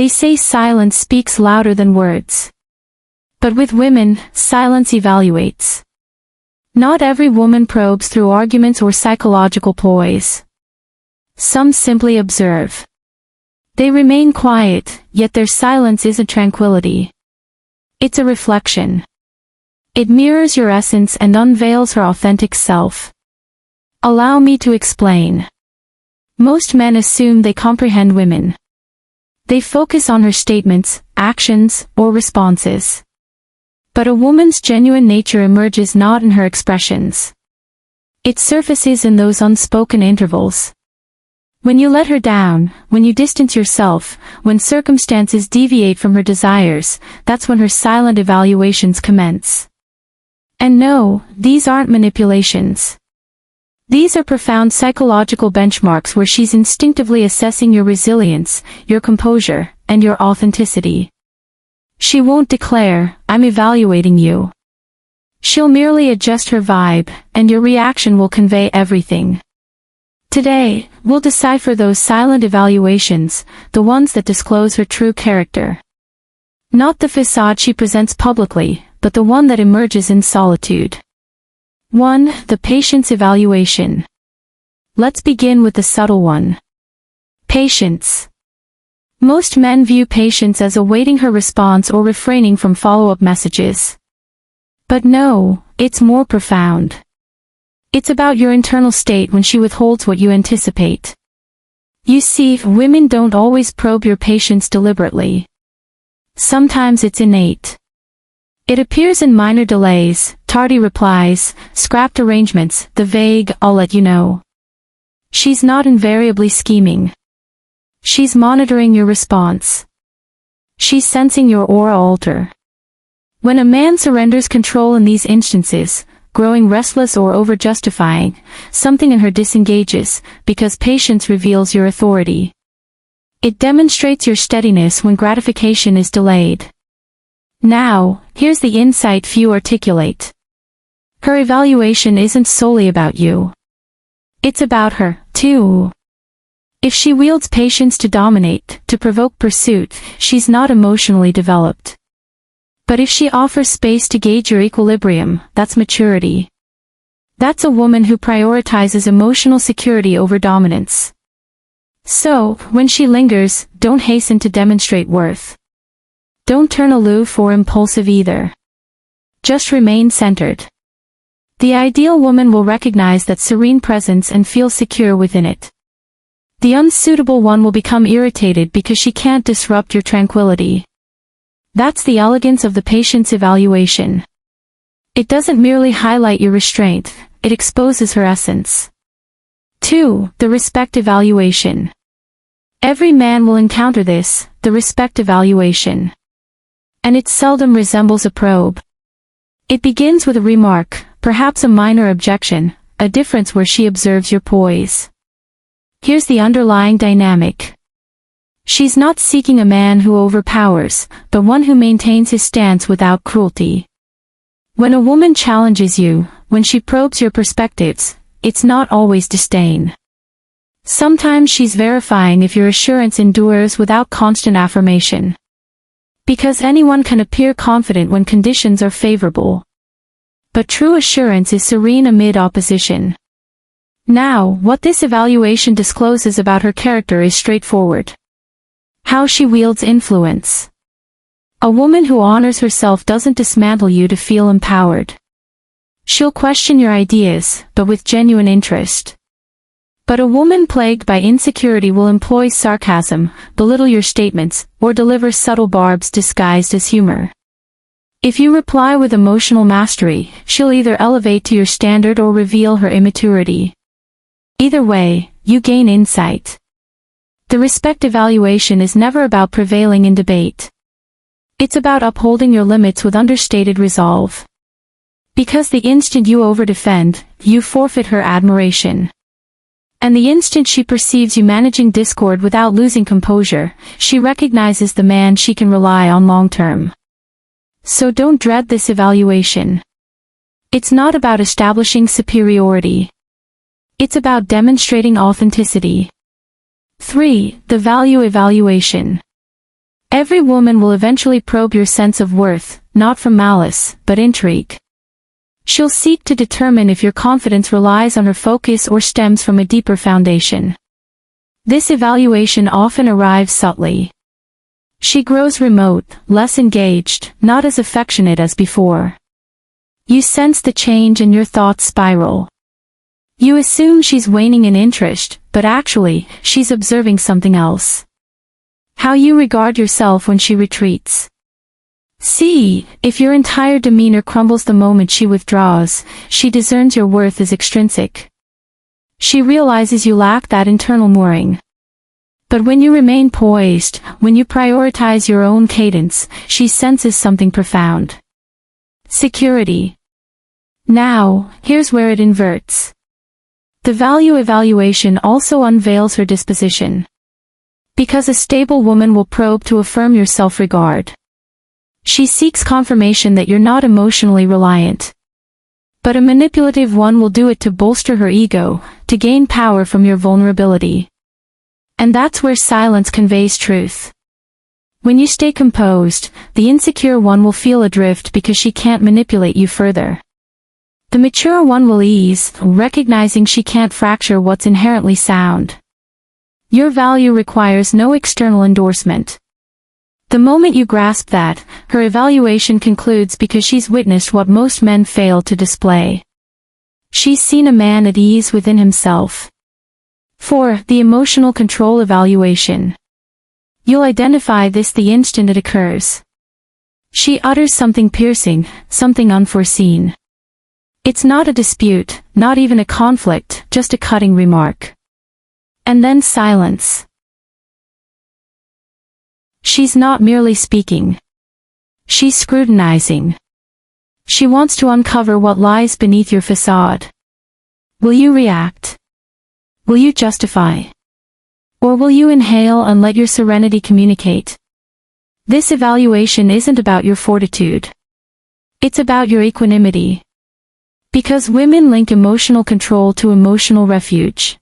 They say silence speaks louder than words. But with women, silence evaluates. Not every woman probes through arguments or psychological ploys. Some simply observe. They remain quiet, yet their silence isn't tranquility. It's a reflection. It mirrors your essence and unveils her authentic self. Allow me to explain. Most men assume they comprehend women. They focus on her statements, actions, or responses. But a woman's genuine nature emerges not in her expressions. It surfaces in those unspoken intervals. When you let her down, when you distance yourself, when circumstances deviate from her desires, that's when her silent evaluations commence. And no, these aren't manipulations. These are profound psychological benchmarks where she's instinctively assessing your resilience, your composure, and your authenticity. She won't declare, "I'm evaluating you." She'll merely adjust her vibe, and your reaction will convey everything. Today, we'll decipher those silent evaluations, the ones that disclose her true character. Not the facade she presents publicly, but the one that emerges in solitude. 1. The patience evaluation. Let's begin with the subtle one. Patience. Most men view patience as awaiting her response or refraining from follow-up messages. But no, it's more profound. It's about your internal state when she withholds what you anticipate. You see, women don't always probe your patience deliberately. Sometimes it's innate. It appears in minor delays, tardy replies, scrapped arrangements, the vague, "I'll let you know." She's not invariably scheming. She's monitoring your response. She's sensing your aura alter. When a man surrenders control in these instances, growing restless or over-justifying, something in her disengages, because patience reveals your authority. It demonstrates your steadiness when gratification is delayed. Now, here's the insight few articulate. Her evaluation isn't solely about you. It's about her, too. If she wields patience to dominate, to provoke pursuit, she's not emotionally developed. But if she offers space to gauge your equilibrium, that's maturity. That's a woman who prioritizes emotional security over dominance. So, when she lingers, don't hasten to demonstrate worth. Don't turn aloof or impulsive either. Just remain centered. The ideal woman will recognize that serene presence and feel secure within it. The unsuitable one will become irritated because she can't disrupt your tranquility. That's the elegance of the patience evaluation. It doesn't merely highlight your restraint, it exposes her essence. 2. The respect evaluation. Every man will encounter this, the respect evaluation. And it seldom resembles a probe. It begins with a remark, perhaps a minor objection, a difference where she observes your poise. Here's the underlying dynamic. She's not seeking a man who overpowers, but one who maintains his stance without cruelty. When a woman challenges you, when she probes your perspectives, it's not always disdain. Sometimes she's verifying if your assurance endures without constant affirmation. Because anyone can appear confident when conditions are favorable. But true assurance is serene amid opposition. Now, what this evaluation discloses about her character is straightforward. How she wields influence. A woman who honors herself doesn't dismantle you to feel empowered. She'll question your ideas, but with genuine interest. But a woman plagued by insecurity will employ sarcasm, belittle your statements, or deliver subtle barbs disguised as humor. If you reply with emotional mastery, she'll either elevate to your standard or reveal her immaturity. Either way, you gain insight. The respect evaluation is never about prevailing in debate. It's about upholding your limits with understated resolve. Because the instant you overdefend, you forfeit her admiration. And the instant she perceives you managing discord without losing composure, she recognizes the man she can rely on long-term. So don't dread this evaluation. It's not about establishing superiority. It's about demonstrating authenticity. 3. The value evaluation. Every woman will eventually probe your sense of worth, not from malice, but intrigue. She'll seek to determine if your confidence relies on her focus or stems from a deeper foundation. This evaluation often arrives subtly. She grows remote, less engaged, not as affectionate as before. You sense the change and your thoughts spiral. You assume she's waning in interest, but actually, she's observing something else. How you regard yourself when she retreats. See, if your entire demeanor crumbles the moment she withdraws, she discerns your worth as extrinsic. She realizes you lack that internal mooring. But when you remain poised, when you prioritize your own cadence, she senses something profound. Security. Now, here's where it inverts. The value evaluation also unveils her disposition. Because a stable woman will probe to affirm your self-regard. She seeks confirmation that you're not emotionally reliant. But a manipulative one will do it to bolster her ego, to gain power from your vulnerability. And that's where silence conveys truth. When you stay composed, the insecure one will feel adrift because she can't manipulate you further. The mature one will ease, recognizing she can't fracture what's inherently sound. Your value requires no external endorsement. The moment you grasp that, her evaluation concludes because she's witnessed what most men fail to display. She's seen a man at ease within himself. 4. The emotional control evaluation. You'll identify this the instant it occurs. She utters something piercing, something unforeseen. It's not a dispute, not even a conflict, just a cutting remark. And then silence. She's not merely speaking. She's scrutinizing. She wants to uncover what lies beneath your facade. Will you react? Will you justify? Or will you inhale and let your serenity communicate? This evaluation isn't about your fortitude. It's about your equanimity. Because women link emotional control to emotional refuge.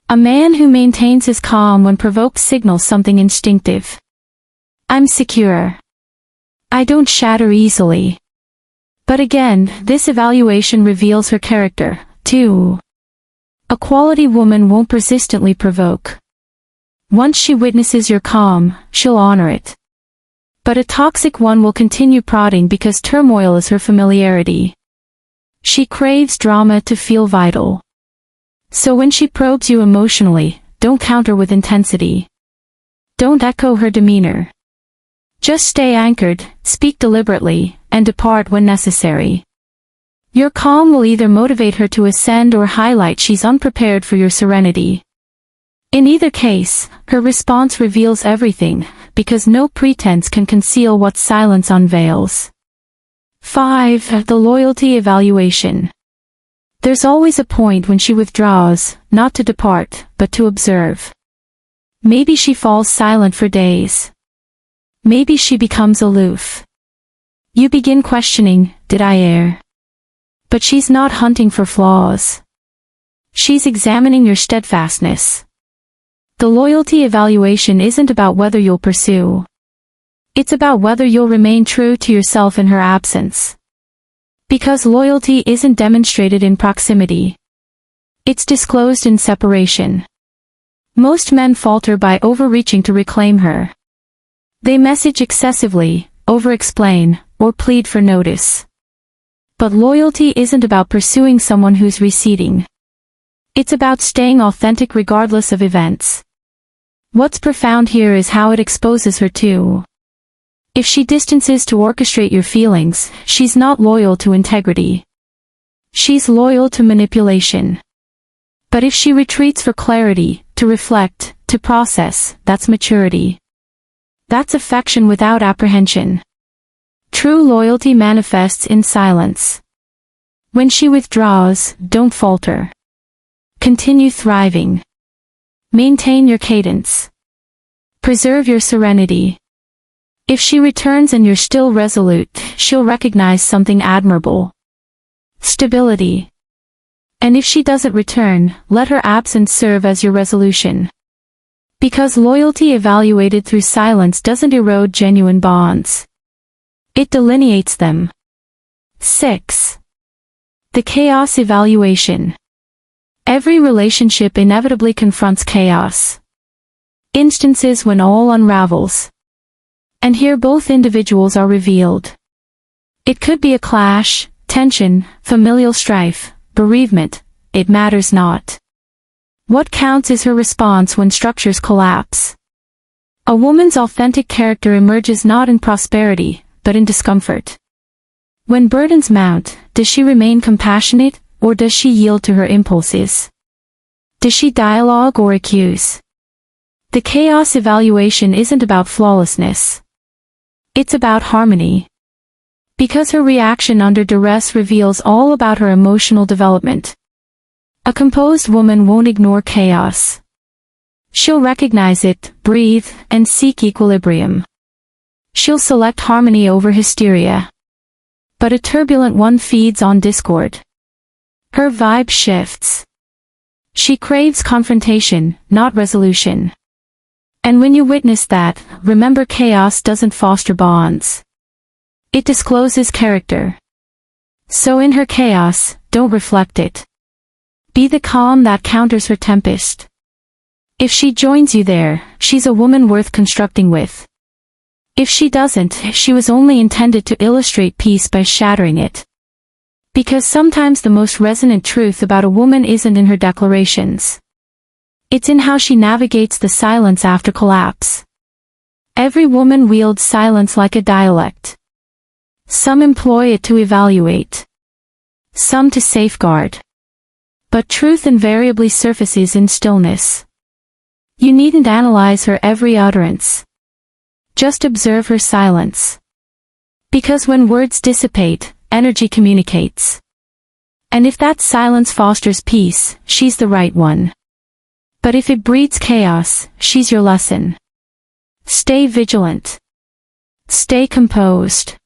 A man who maintains his calm when provoked signals something instinctive. I'm secure. I don't shatter easily. But again, this evaluation reveals her character, too. A quality woman won't persistently provoke. Once she witnesses your calm, she'll honor it. But a toxic one will continue prodding because turmoil is her familiarity. She craves drama to feel vital. So when she probes you emotionally, don't counter with intensity. Don't echo her demeanor. Just stay anchored, speak deliberately, and depart when necessary. Your calm will either motivate her to ascend or highlight she's unprepared for your serenity. In either case, her response reveals everything, because no pretense can conceal what silence unveils. 5. The loyalty evaluation. There's always a point when she withdraws, not to depart, but to observe. Maybe she falls silent for days. Maybe she becomes aloof. You begin questioning, did I err? But she's not hunting for flaws. She's examining your steadfastness. The loyalty evaluation isn't about whether you'll pursue. It's about whether you'll remain true to yourself in her absence. Because loyalty isn't demonstrated in proximity. It's disclosed in separation. Most men falter by overreaching to reclaim her. They message excessively, over-explain, or plead for notice. But loyalty isn't about pursuing someone who's receding. It's about staying authentic regardless of events. What's profound here is how it exposes her too. If she distances to orchestrate your feelings, she's not loyal to integrity. She's loyal to manipulation. But if she retreats for clarity, to reflect, to process, that's maturity. That's affection without apprehension. True loyalty manifests in silence. When she withdraws, don't falter. Continue thriving. Maintain your cadence. Preserve your serenity. If she returns and you're still resolute, she'll recognize something admirable. Stability. And if she doesn't return, let her absence serve as your resolution. Because loyalty evaluated through silence doesn't erode genuine bonds. It delineates them. 6. The chaos evaluation. Every relationship inevitably confronts chaos. Instances when all unravels. And here both individuals are revealed. It could be a clash, tension, familial strife, bereavement, it matters not. What counts is her response when structures collapse. A woman's authentic character emerges not in prosperity, but in discomfort. When burdens mount, does she remain compassionate, or does she yield to her impulses? Does she dialogue or accuse? The chaos evaluation isn't about flawlessness. It's about harmony. Because her reaction under duress reveals all about her emotional development. A composed woman won't ignore chaos. She'll recognize it, breathe, and seek equilibrium. She'll select harmony over hysteria. But a turbulent one feeds on discord. Her vibe shifts. She craves confrontation, not resolution. And when you witness that, remember chaos doesn't foster bonds. It discloses character. So in her chaos, don't reflect it. Be the calm that counters her tempest. If she joins you there, she's a woman worth constructing with. If she doesn't, she was only intended to illustrate peace by shattering it. Because sometimes the most resonant truth about a woman isn't in her declarations. It's in how she navigates the silence after collapse. Every woman wields silence like a dialect. Some employ it to evaluate. Some to safeguard. But truth invariably surfaces in stillness. You needn't analyze her every utterance. Just observe her silence. Because when words dissipate, energy communicates. And if that silence fosters peace, she's the right one. But if it breeds chaos, she's your lesson. Stay vigilant. Stay composed.